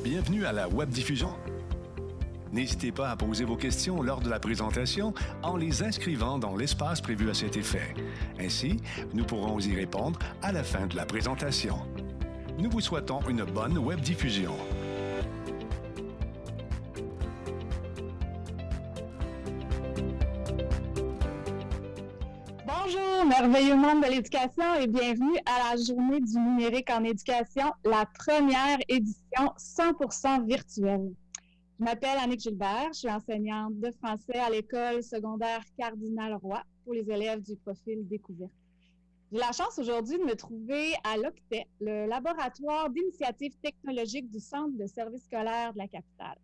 Bienvenue à la webdiffusion. N'hésitez pas à poser vos questions lors de la présentation en les inscrivant dans l'espace prévu à cet effet. Ainsi, nous pourrons y répondre à la fin de la présentation. Nous vous souhaitons une bonne webdiffusion. Bonjour, merveilleux monde de l'éducation et bienvenue à la Journée du numérique en éducation, la première édition 100% virtuelle. Je m'appelle Annick Gilbert, je suis enseignante de français à l'école secondaire Cardinal-Roy pour les élèves du profil découverte. J'ai la chance aujourd'hui de me trouver à l'Octet, le laboratoire d'initiatives technologiques du Centre de services scolaires de la capitale.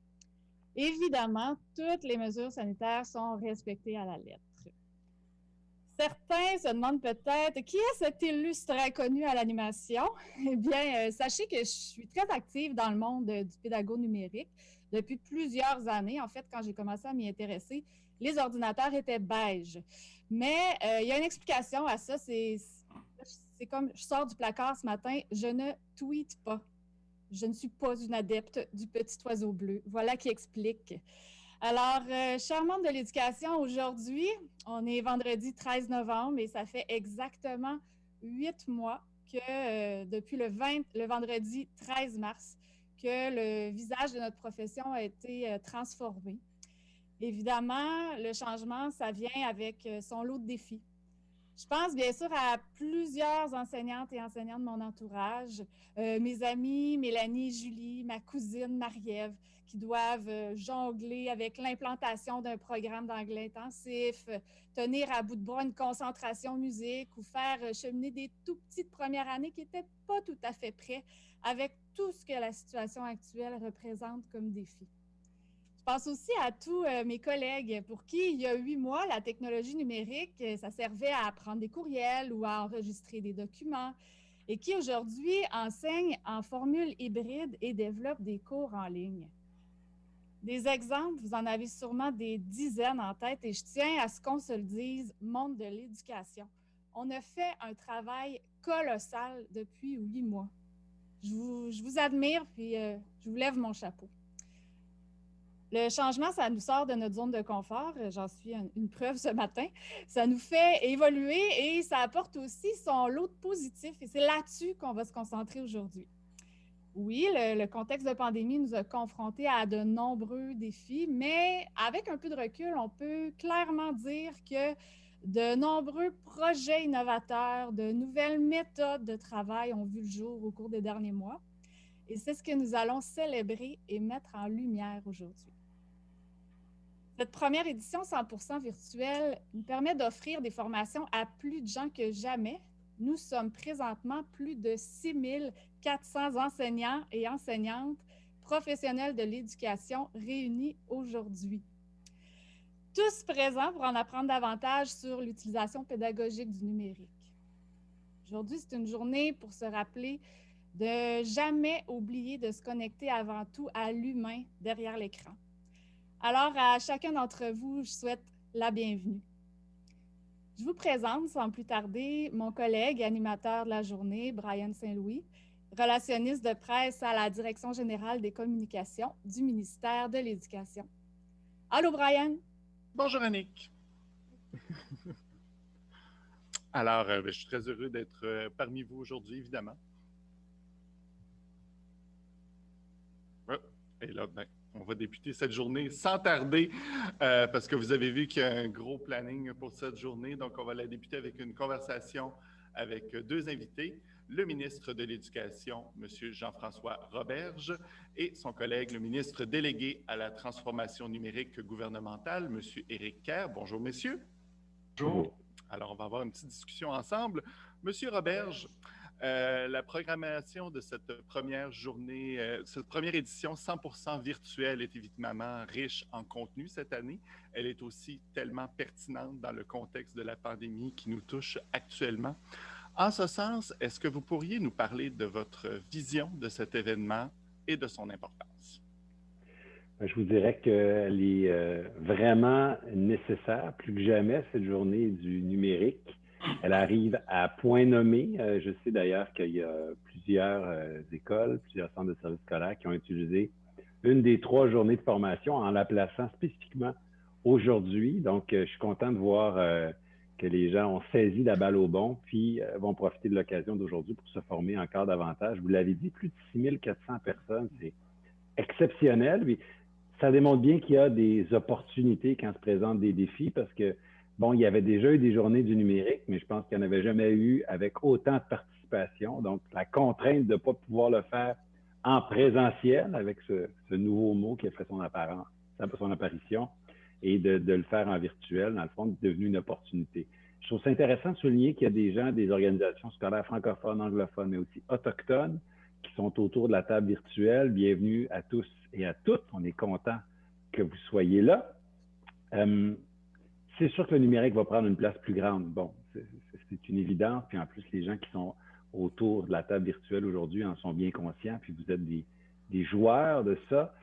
Évidemment, toutes les mesures sanitaires sont respectées à la lettre. Certains se demandent peut-être qui est cet illustre inconnu à l'animation. Eh bien, sachez que je suis très active dans le monde du pédago numérique depuis plusieurs années. En fait, quand j'ai commencé à m'y intéresser, les ordinateurs étaient beiges. Mais il y a une explication à ça. C'est comme je sors du placard ce matin, je ne tweete pas. Je ne suis pas une adepte du petit oiseau bleu. Voilà qui explique. Alors, chers membres de l'éducation, aujourd'hui, on est vendredi 13 novembre et ça fait exactement 8 mois que depuis le vendredi 13 mars, que le visage de notre profession a été transformé. Évidemment, le changement, ça vient avec son lot de défis. Je pense bien sûr à plusieurs enseignantes et enseignants de mon entourage, mes amis Mélanie, Julie, ma cousine Marie-Ève, qui doivent jongler avec l'implantation d'un programme d'anglais intensif, tenir à bout de bras une concentration musique ou faire cheminer des tout petits de première année qui n'étaient pas tout à fait prêts avec tout ce que la situation actuelle représente comme défi. Je pense aussi à tous mes collègues pour qui, il y a 8 mois, la technologie numérique, ça servait à prendre des courriels ou à enregistrer des documents et qui, aujourd'hui, enseignent en formule hybride et développent des cours en ligne. Des exemples, vous en avez sûrement des dizaines en tête et je tiens à ce qu'on se le dise, monde de l'éducation. On a fait un travail colossal depuis 8 mois. Je vous admire puis je vous lève mon chapeau. Le changement, ça nous sort de notre zone de confort. J'en suis une preuve ce matin. Ça nous fait évoluer et ça apporte aussi son lot de positifs. Et c'est là-dessus qu'on va se concentrer aujourd'hui. Oui, le contexte de pandémie nous a confrontés à de nombreux défis, mais avec un peu de recul, on peut clairement dire que de nombreux projets innovateurs, de nouvelles méthodes de travail ont vu le jour au cours des derniers mois. Et c'est ce que nous allons célébrer et mettre en lumière aujourd'hui. Cette première édition 100% virtuelle nous permet d'offrir des formations à plus de gens que jamais. Nous sommes présentement plus de 6400 enseignants et enseignantes professionnels de l'éducation réunis aujourd'hui. Tous présents pour en apprendre davantage sur l'utilisation pédagogique du numérique. Aujourd'hui, c'est une journée pour se rappeler de jamais oublier de se connecter avant tout à l'humain derrière l'écran. Alors, à chacun d'entre vous, je souhaite la bienvenue. Je vous présente, sans plus tarder, mon collègue animateur de la journée, Brian Saint-Louis, relationniste de presse à la Direction générale des communications du ministère de l'Éducation. Allô, Brian? Bonjour, Annick. Alors, je suis très heureux d'être parmi vous aujourd'hui, évidemment. Et là, on va débuter cette journée sans tarder parce que vous avez vu qu'il y a un gros planning pour cette journée. Donc, on va la débuter avec une conversation avec deux invités, le ministre de l'Éducation, M. Jean-François Roberge, et son collègue, le ministre délégué à la transformation numérique gouvernementale, M. Éric Kerr. Bonjour, messieurs. Bonjour. Alors, on va avoir une petite discussion ensemble. M. Roberge, la programmation de cette première journée, cette première édition 100% virtuelle est évidemment riche en contenu cette année. Elle est aussi tellement pertinente dans le contexte de la pandémie qui nous touche actuellement. En ce sens, est-ce que vous pourriez nous parler de votre vision de cet événement et de son importance? Je vous dirais qu'elle est vraiment nécessaire, plus que jamais, cette journée du numérique. Elle arrive à point nommé. Je sais d'ailleurs qu'il y a plusieurs écoles, plusieurs centres de services scolaires qui ont utilisé une des 3 journées de formation en la plaçant spécifiquement aujourd'hui. Donc, je suis content de voir que les gens ont saisi la balle au bon, puis vont profiter de l'occasion d'aujourd'hui pour se former encore davantage. Vous l'avez dit, plus de 6400 personnes, c'est exceptionnel. Puis, ça démontre bien qu'il y a des opportunités quand se présentent des défis parce que, bon, il y avait déjà eu des journées du numérique, mais je pense qu'il n'y en avait jamais eu avec autant de participation. Donc, la contrainte de ne pas pouvoir le faire en présentiel avec ce nouveau mot qui a fait son apparition et de le faire en virtuel, dans le fond, est devenu une opportunité. Je trouve ça intéressant de souligner qu'il y a des gens, des organisations scolaires francophones, anglophones, mais aussi autochtones qui sont autour de la table virtuelle. Bienvenue à tous et à toutes. On est content que vous soyez là. C'est sûr que le numérique va prendre une place plus grande. Bon, c'est une évidence. Puis en plus, les gens qui sont autour de la table virtuelle aujourd'hui en sont bien conscients. Puis vous êtes des joueurs de ça.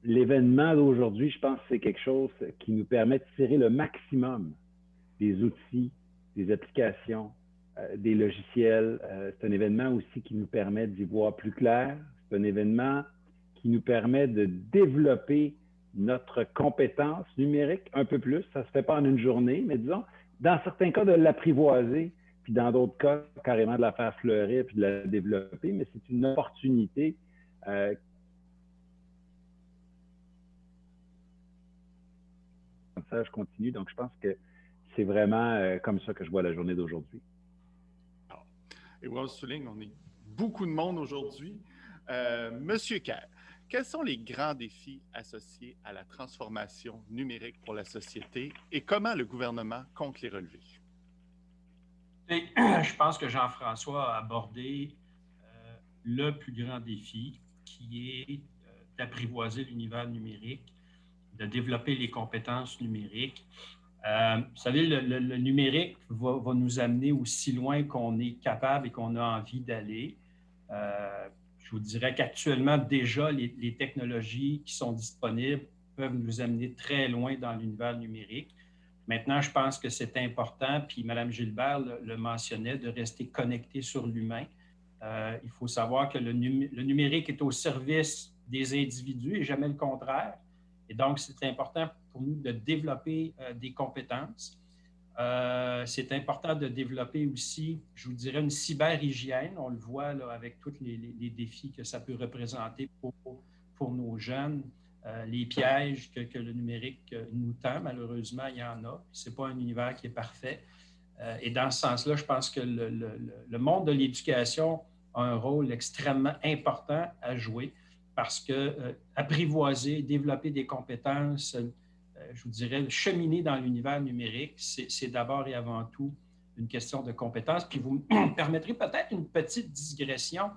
L'événement d'aujourd'hui, je pense que c'est quelque chose qui nous permet de tirer le maximum des outils, des applications, des logiciels. C'est un événement aussi qui nous permet d'y voir plus clair. C'est un événement qui nous permet de développer notre compétence numérique un peu plus. Ça ne se fait pas en une journée, mais disons, dans certains cas, de l'apprivoiser, puis dans d'autres cas, carrément de la faire fleurir puis de la développer, mais c'est une opportunité je continue. Donc, je pense que c'est vraiment comme ça que je vois la journée d'aujourd'hui. Et on le souligne, on est beaucoup de monde aujourd'hui. Monsieur Kerr, quels sont les grands défis associés à la transformation numérique pour la société et comment le gouvernement compte les relever? Et, je pense que Jean-François a abordé le plus grand défi qui est d'apprivoiser l'univers numérique, de développer les compétences numériques. Vous savez, le numérique va nous amener aussi loin qu'on est capable et qu'on a envie d'aller. Je vous dirais qu'actuellement, déjà, les technologies qui sont disponibles peuvent nous amener très loin dans l'univers numérique. Maintenant, je pense que c'est important, puis Mme Gilbert le mentionnait, de rester connecté sur l'humain. Il faut savoir que le numérique est au service des individus et jamais le contraire. Et donc, c'est important pour nous de développer des compétences. C'est important de développer aussi, je vous dirais, une cyberhygiène. On le voit là, avec tous les défis que ça peut représenter pour nos jeunes. Les pièges que le numérique nous tend, malheureusement, il y en a. Ce n'est pas un univers qui est parfait. Et dans ce sens-là, je pense que le monde de l'éducation a un rôle extrêmement important à jouer parce que apprivoiser, développer des compétences, je vous dirais, cheminer dans l'univers numérique, c'est d'abord et avant tout une question de compétences. Puis vous me permettrez peut-être une petite digression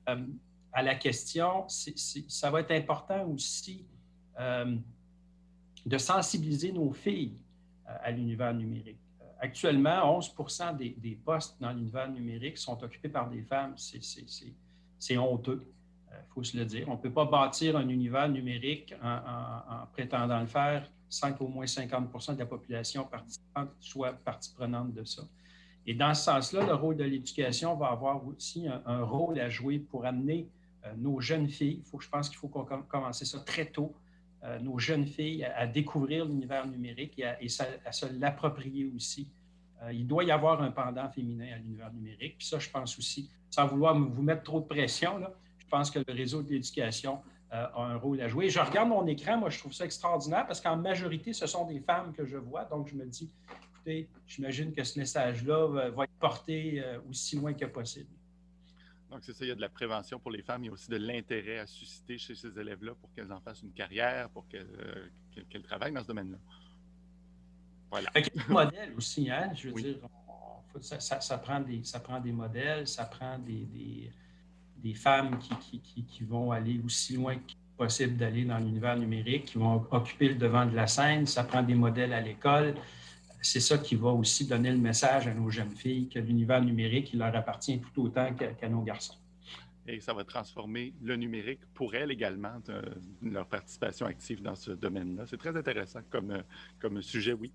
à la question. Ça va être important aussi de sensibiliser nos filles à l'univers numérique. Actuellement, 11% des postes dans l'univers numérique sont occupés par des femmes. C'est honteux. Il faut se le dire. On ne peut pas bâtir un univers numérique en prétendant le faire sans qu'au moins 50% de la population participante soit partie prenante de ça. Et dans ce sens-là, le rôle de l'éducation va avoir aussi un rôle à jouer pour amener nos jeunes filles, je pense qu'il faut commencer ça très tôt, nos jeunes filles à découvrir l'univers numérique et à se l'approprier aussi. Il doit y avoir un pendant féminin à l'univers numérique. Puis ça, je pense aussi, sans vouloir vous mettre trop de pression, là, je pense que le réseau de l'éducation a un rôle à jouer. Je regarde mon écran, moi, je trouve ça extraordinaire parce qu'en majorité, ce sont des femmes que je vois. Donc, je me dis, écoutez, j'imagine que ce message-là va être porté aussi loin que possible. Donc, c'est ça, il y a de la prévention pour les femmes, il y a aussi de l'intérêt à susciter chez ces élèves-là pour qu'elles en fassent une carrière, pour qu'elles travaillent dans ce domaine-là. Voilà. Il y a des modèles aussi, hein? Je veux dire, ça prend des modèles, ça prend des femmes qui vont aller aussi loin que possible d'aller dans l'univers numérique, qui vont occuper le devant de la scène, ça prend des modèles à l'école. C'est ça qui va aussi donner le message à nos jeunes filles que l'univers numérique, il leur appartient tout autant qu'à nos garçons. Et ça va transformer le numérique pour elles également, leur participation active dans ce domaine-là. C'est très intéressant comme sujet, oui.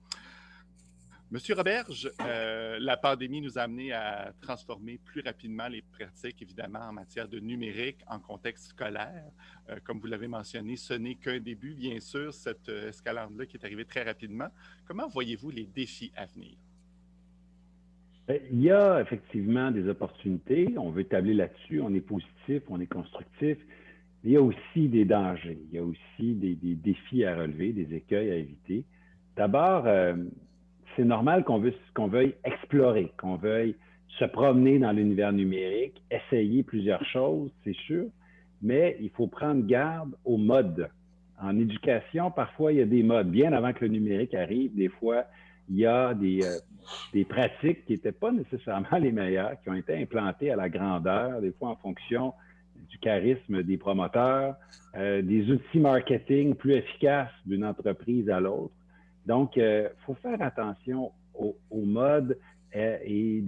Monsieur Roberge, la pandémie nous a amené à transformer plus rapidement les pratiques, évidemment, en matière de numérique en contexte scolaire. Comme vous l'avez mentionné, ce n'est qu'un début, bien sûr, cette escalade-là qui est arrivée très rapidement. Comment voyez-vous les défis à venir? Il y a effectivement des opportunités. On veut tabler là-dessus. On est positif, on est constructif. Il y a aussi des dangers. Il y a aussi des défis à relever, des écueils à éviter. D'abord, c'est normal qu'on veuille explorer, qu'on veuille se promener dans l'univers numérique, essayer plusieurs choses, c'est sûr, mais il faut prendre garde aux modes. En éducation, parfois, il y a des modes. Bien avant que le numérique arrive, des fois, il y a des pratiques qui n'étaient pas nécessairement les meilleures, qui ont été implantées à la grandeur, des fois en fonction du charisme des promoteurs, des outils marketing plus efficaces d'une entreprise à l'autre. Donc, il faut faire attention au mode et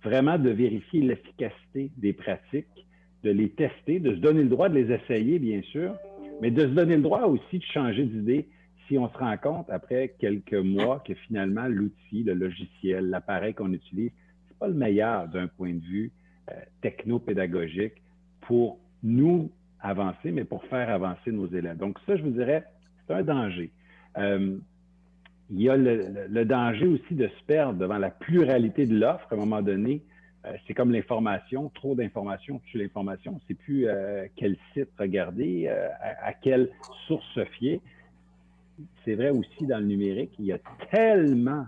vraiment de vérifier l'efficacité des pratiques, de les tester, de se donner le droit de les essayer, bien sûr, mais de se donner le droit aussi de changer d'idée si on se rend compte après quelques mois que finalement l'outil, le logiciel, l'appareil qu'on utilise, c'est pas le meilleur d'un point de vue techno-pédagogique pour nous avancer, mais pour faire avancer nos élèves. Donc ça, je vous dirais, c'est un danger. Il y a le danger aussi de se perdre devant la pluralité de l'offre. À un moment donné, c'est comme l'information, trop d'informations tue l'information. C'est plus quel site regarder, à quelle source se fier. C'est vrai aussi dans le numérique, il y a tellement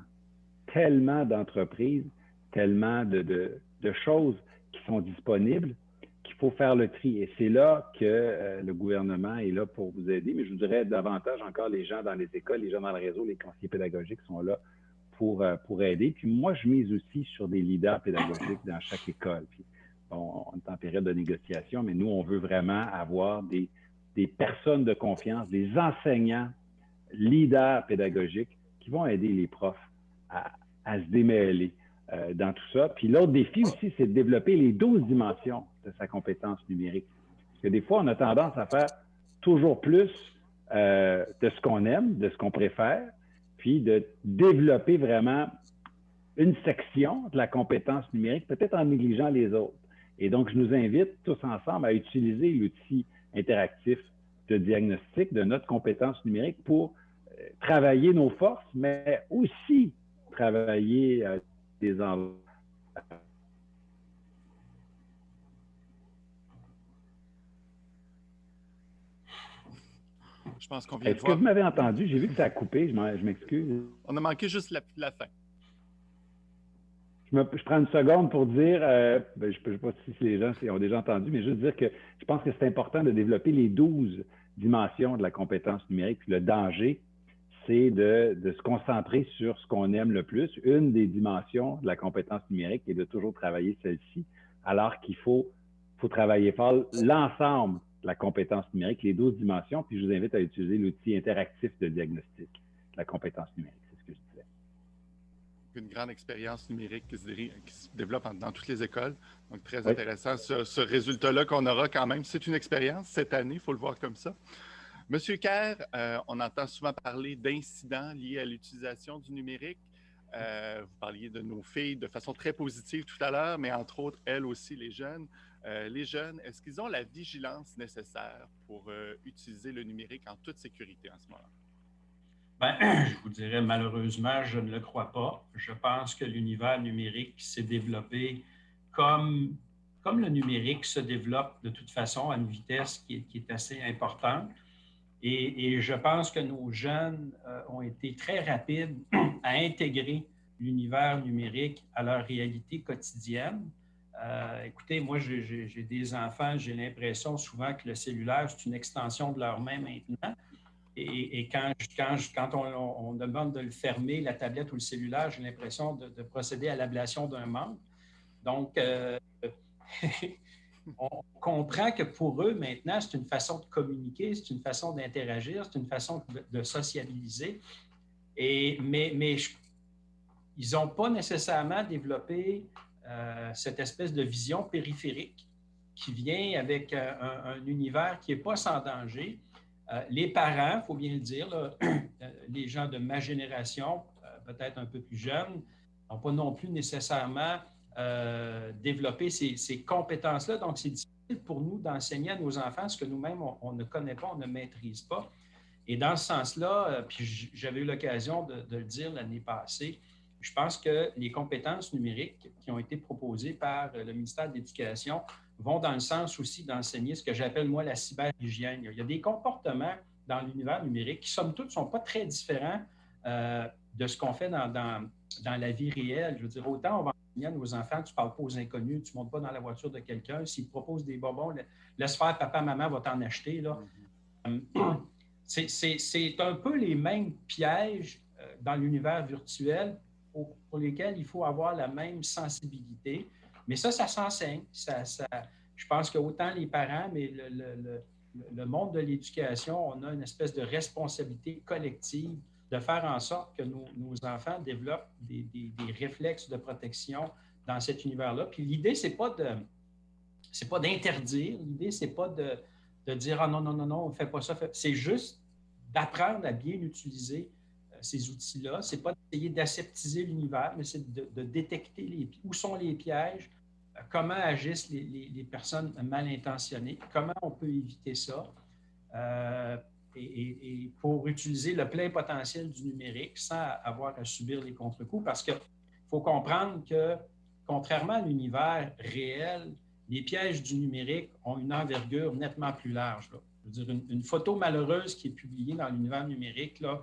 d'entreprises, tellement de choses qui sont disponibles qu'il faut faire le tri. Et c'est là que le gouvernement est là pour vous aider. Mais je vous dirais davantage encore les gens dans les écoles, les gens dans le réseau, les conseillers pédagogiques sont là pour aider. Puis moi, je mise aussi sur des leaders pédagogiques dans chaque école. Puis, bon, on est en période de négociation, mais nous, on veut vraiment avoir des personnes de confiance, des enseignants, leaders pédagogiques qui vont aider les profs à se démêler dans tout ça. Puis l'autre défi aussi, c'est de développer les 12 dimensions de sa compétence numérique. Parce que des fois, on a tendance à faire toujours plus de ce qu'on aime, de ce qu'on préfère, puis de développer vraiment une section de la compétence numérique, peut-être en négligeant les autres. Et donc, je nous invite tous ensemble à utiliser l'outil interactif de diagnostic de notre compétence numérique pour travailler nos forces, mais aussi travailler des enjeux. Je pense qu'on vient de Est-ce voir. que vous m'avez entendu? J'ai vu que ça a coupé, je m'excuse. On a manqué juste la fin. Je prends une seconde pour dire, je ne sais pas si les gens ont déjà entendu, mais juste dire que je pense que c'est important de développer les 12 dimensions de la compétence numérique. Puis le danger, c'est de se concentrer sur ce qu'on aime le plus. Une des dimensions de la compétence numérique est de toujours travailler celle-ci, alors qu'il faut travailler fort l'ensemble de la compétence numérique, les 12 dimensions. Puis je vous invite à utiliser l'outil interactif de diagnostic de la compétence numérique. C'est ce que je disais. Une grande expérience numérique qui se développe dans toutes les écoles. Donc, très intéressant ce résultat-là qu'on aura quand même. C'est une expérience cette année, il faut le voir comme ça. Monsieur Kerr, on entend souvent parler d'incidents liés à l'utilisation du numérique. Vous parliez de nos filles de façon très positive tout à l'heure, mais entre autres, elles aussi, les jeunes. Les jeunes, est-ce qu'ils ont la vigilance nécessaire pour utiliser le numérique en toute sécurité en ce moment? Bien, je vous dirais malheureusement, je ne le crois pas. Je pense que l'univers numérique s'est développé comme le numérique se développe de toute façon à une vitesse qui est assez importante. Et je pense que nos jeunes ont été très rapides à intégrer l'univers numérique à leur réalité quotidienne. Écoutez, moi, j'ai des enfants, j'ai l'impression souvent que le cellulaire, c'est une extension de leur main maintenant. Et quand on demande de le fermer, la tablette ou le cellulaire, j'ai l'impression de procéder à l'ablation d'un membre. Donc, on comprend que pour eux, maintenant, c'est une façon de communiquer, c'est une façon d'interagir, c'est une façon de sociabiliser. Mais ils n'ont pas nécessairement développé cette espèce de vision périphérique qui vient avec un univers qui n'est pas sans danger. Les parents, il faut bien le dire, là, les gens de ma génération, peut-être un peu plus jeunes, n'ont pas non plus nécessairement développé ces compétences-là. Donc, c'est difficile pour nous d'enseigner à nos enfants ce que nous-mêmes, on ne connaît pas, on ne maîtrise pas. Et dans ce sens-là, puis j'avais eu l'occasion de le dire l'année passée, je pense que les compétences numériques qui ont été proposées par le ministère de l'Éducation vont dans le sens aussi d'enseigner ce que j'appelle, moi, la cyberhygiène. Il y a des comportements dans l'univers numérique qui, somme toute, ne sont pas très différents de ce qu'on fait dans la vie réelle. Je veux dire, autant on va enseigner à nos enfants, tu ne parles pas aux inconnus, tu ne montes pas dans la voiture de quelqu'un. S'ils te proposent des bonbons, laisse faire, papa, maman va t'en acheter. Là. C'est un peu les mêmes pièges dans l'univers virtuel pour lesquels il faut avoir la même sensibilité. Mais ça s'enseigne. Je pense qu'autant les parents, mais le monde de l'éducation, on a une espèce de responsabilité collective de faire en sorte que nos enfants développent des réflexes de protection dans cet univers-là. Puis l'idée, c'est pas d'interdire. L'idée, c'est pas de dire « Ah non, on ne fait pas ça ». C'est juste d'apprendre à bien utiliser ces outils-là. Ce n'est pas d'essayer d'aseptiser l'univers, mais c'est de détecter où sont les pièges, comment agissent les personnes mal intentionnées, comment on peut éviter ça, et pour utiliser le plein potentiel du numérique sans avoir à subir les contre-coups. Parce qu'il faut comprendre que, contrairement à l'univers réel, les pièges du numérique ont une envergure nettement plus large, là. Je veux dire, une photo malheureuse qui est publiée dans l'univers numérique, là,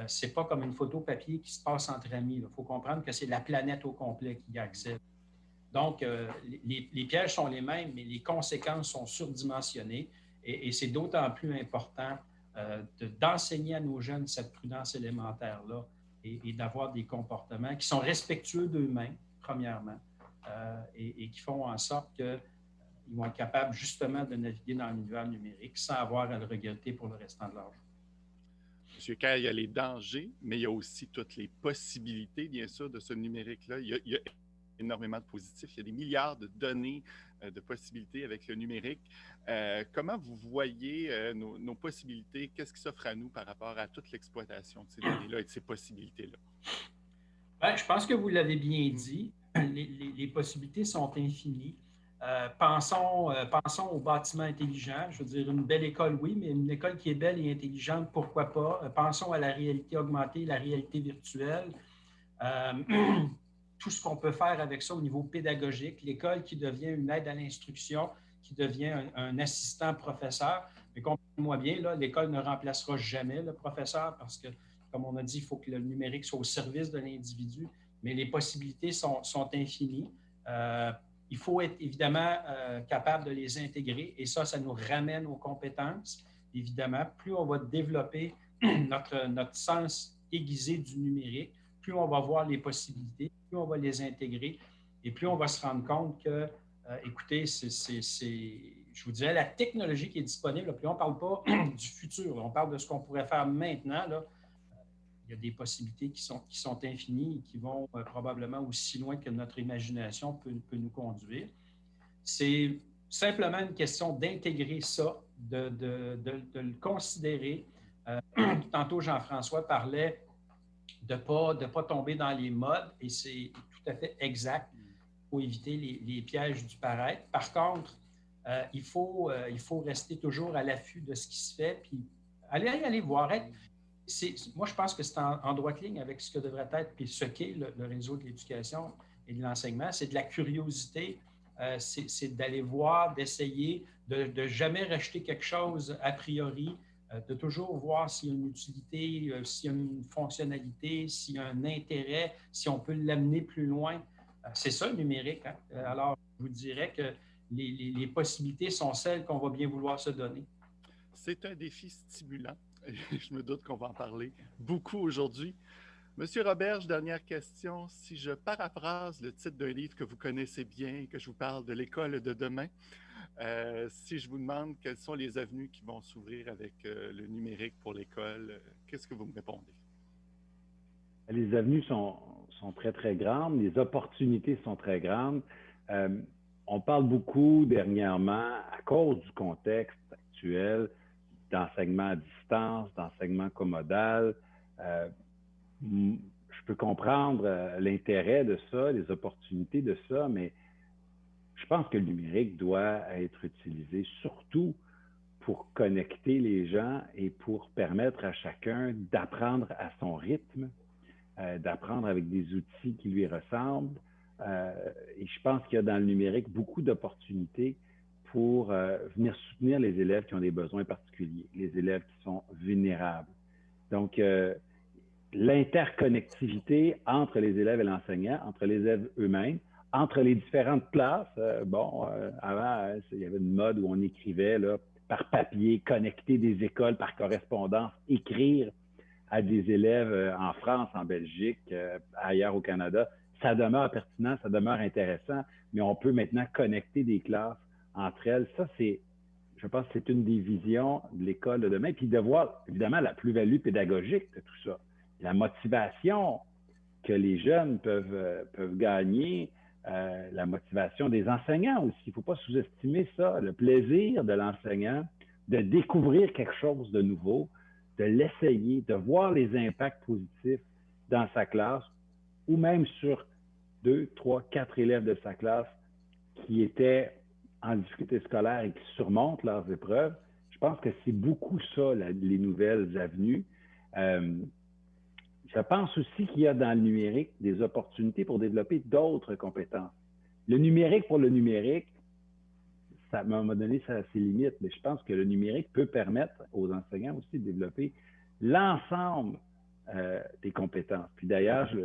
c'est pas comme une photo papier qui se passe entre amis. Il faut comprendre que c'est la planète au complet qui y accède. Donc, les pièges sont les mêmes, mais les conséquences sont surdimensionnées et c'est d'autant plus important d'enseigner à nos jeunes cette prudence élémentaire-là et d'avoir des comportements qui sont respectueux d'eux-mêmes, premièrement, et qui font en sorte qu'ils vont être capables justement de naviguer dans l'univers numérique sans avoir à le regretter pour le restant de leur vie. Monsieur Kerr, il y a les dangers, mais il y a aussi toutes les possibilités, bien sûr, de ce numérique-là. Il y a énormément de positifs. Il y a des milliards de données, de possibilités avec le numérique. Comment vous voyez nos possibilités? Qu'est-ce qui s'offre à nous par rapport à toute l'exploitation de ces données-là et de ces possibilités-là? Bien, je pense que vous l'avez bien dit. Les possibilités sont infinies. Pensons aux bâtiments intelligents. Je veux dire, une belle école, oui, mais une école qui est belle et intelligente, pourquoi pas? Pensons à la réalité augmentée, la réalité virtuelle. Tout ce qu'on peut faire avec ça au niveau pédagogique, l'école qui devient une aide à l'instruction, qui devient un assistant professeur. Mais comprenez-moi bien, là, l'école ne remplacera jamais le professeur parce que, comme on a dit, il faut que le numérique soit au service de l'individu, mais les possibilités sont infinies. Il faut être évidemment capable de les intégrer et ça nous ramène aux compétences. Évidemment, plus on va développer notre sens aiguisé du numérique, plus on va voir les possibilités, plus on va les intégrer et plus on va se rendre compte que, écoutez, je vous dirais, la technologie qui est disponible, là, puis on ne parle pas du futur, là, on parle de ce qu'on pourrait faire maintenant. Là. Il y a des possibilités qui sont infinies et qui vont probablement aussi loin que notre imagination peut nous conduire. C'est simplement une question d'intégrer ça, de le considérer. Tantôt, Jean-François parlait de ne pas tomber dans les modes et c'est tout à fait exact. Il faut éviter les pièges du paraître. Par contre, il faut rester toujours à l'affût de ce qui se fait puis aller voir. Moi, je pense que c'est en droite ligne avec ce que devrait être puis ce qu'est le réseau de l'éducation et de l'enseignement. C'est de la curiosité, c'est d'aller voir, d'essayer, de jamais rejeter quelque chose a priori, de toujours voir s'il y a une utilité, s'il y a une fonctionnalité, s'il y a un intérêt, si on peut l'amener plus loin. C'est ça le numérique. Hein? Alors, je vous dirais que les possibilités sont celles qu'on va bien vouloir se donner. C'est un défi stimulant. Je me doute qu'on va en parler beaucoup aujourd'hui. Monsieur Roberge, dernière question. Si je paraphrase le titre d'un livre que vous connaissez bien et que je vous parle de l'école de demain, si je vous demande quelles sont les avenues qui vont s'ouvrir avec le numérique pour l'école, qu'est-ce que vous me répondez? Les avenues sont très, très grandes. Les opportunités sont très grandes. On parle beaucoup dernièrement, à cause du contexte actuel, d'enseignement à distance, d'enseignement commodal. Je peux comprendre l'intérêt de ça, les opportunités de ça, mais je pense que le numérique doit être utilisé surtout pour connecter les gens et pour permettre à chacun d'apprendre à son rythme, d'apprendre avec des outils qui lui ressemblent. Et je pense qu'il y a dans le numérique beaucoup d'opportunités pour venir soutenir les élèves qui ont des besoins particuliers, les élèves qui sont vulnérables. Donc, l'interconnectivité entre les élèves et l'enseignant, entre les élèves eux-mêmes, entre les différentes classes. Avant, il y avait une mode où on écrivait là, par papier, connecter des écoles par correspondance, écrire à des élèves en France, en Belgique, ailleurs au Canada. Ça demeure pertinent, ça demeure intéressant, mais on peut maintenant connecter des classes entre elles. Ça, je pense que c'est une des visions de l'école de demain. Puis de voir, évidemment, la plus-value pédagogique de tout ça. La motivation que les jeunes peuvent gagner, la motivation des enseignants aussi. Il ne faut pas sous-estimer ça, le plaisir de l'enseignant de découvrir quelque chose de nouveau, de l'essayer, de voir les impacts positifs dans sa classe ou même sur 2, 3, 4 élèves de sa classe qui étaient en difficulté scolaire et qui surmontent leurs épreuves. Je pense que c'est beaucoup ça, les nouvelles avenues. Je pense aussi qu'il y a dans le numérique des opportunités pour développer d'autres compétences. Le numérique pour le numérique, ça, à un moment donné, ça a ses limites, mais je pense que le numérique peut permettre aux enseignants aussi de développer l'ensemble des compétences. Puis d'ailleurs, je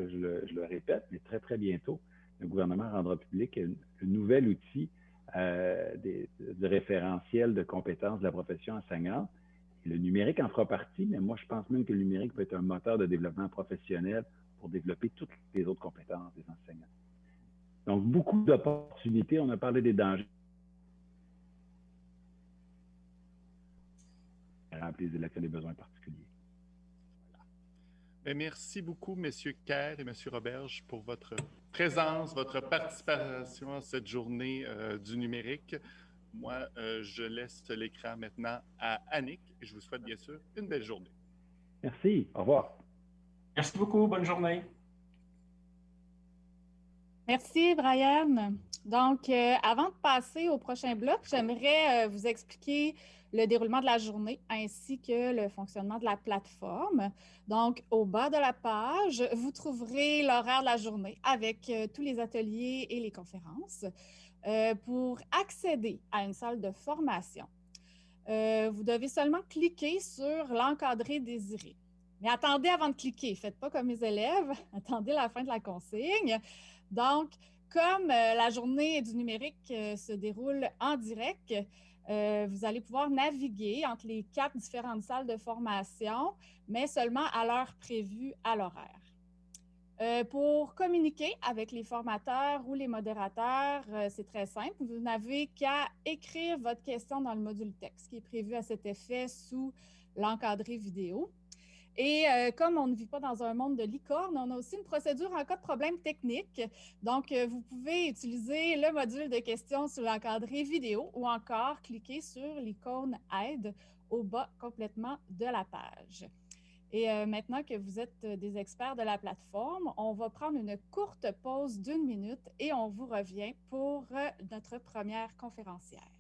le répète, mais très, très bientôt, le gouvernement rendra public un nouvel outil de référentiel de compétences de la profession enseignante. Le numérique en fera partie, mais moi, je pense même que le numérique peut être un moteur de développement professionnel pour développer toutes les autres compétences des enseignants. Donc, beaucoup d'opportunités. On a parlé des dangers. Remplir les élèves qui ont des besoins particuliers. Bien, merci beaucoup, M. Kerr et M. Roberge, pour votre présence, votre participation à cette journée du numérique. Moi, je laisse l'écran maintenant à Annick et je vous souhaite bien sûr une belle journée. Merci. Au revoir. Merci beaucoup. Bonne journée. Merci, Brian. Donc, avant de passer au prochain bloc, j'aimerais vous expliquer le déroulement de la journée ainsi que le fonctionnement de la plateforme. Donc, au bas de la page, vous trouverez l'horaire de la journée avec tous les ateliers et les conférences. Pour accéder à une salle de formation, vous devez seulement cliquer sur l'encadré désiré. Mais attendez avant de cliquer, faites pas comme mes élèves, attendez la fin de la consigne. Donc, comme la journée du numérique se déroule en direct, vous allez pouvoir naviguer entre les 4 différentes salles de formation, mais seulement à l'heure prévue à l'horaire. Pour communiquer avec les formateurs ou les modérateurs, c'est très simple. Vous n'avez qu'à écrire votre question dans le module texte qui est prévu à cet effet sous l'encadré vidéo. Et comme on ne vit pas dans un monde de licorne, on a aussi une procédure en cas de problème technique. Donc, vous pouvez utiliser le module de questions sur l'encadré vidéo ou encore cliquer sur l'icône « Aide » au bas complètement de la page. Et maintenant que vous êtes des experts de la plateforme, on va prendre une courte pause d'1 minute et on vous revient pour notre première conférencière.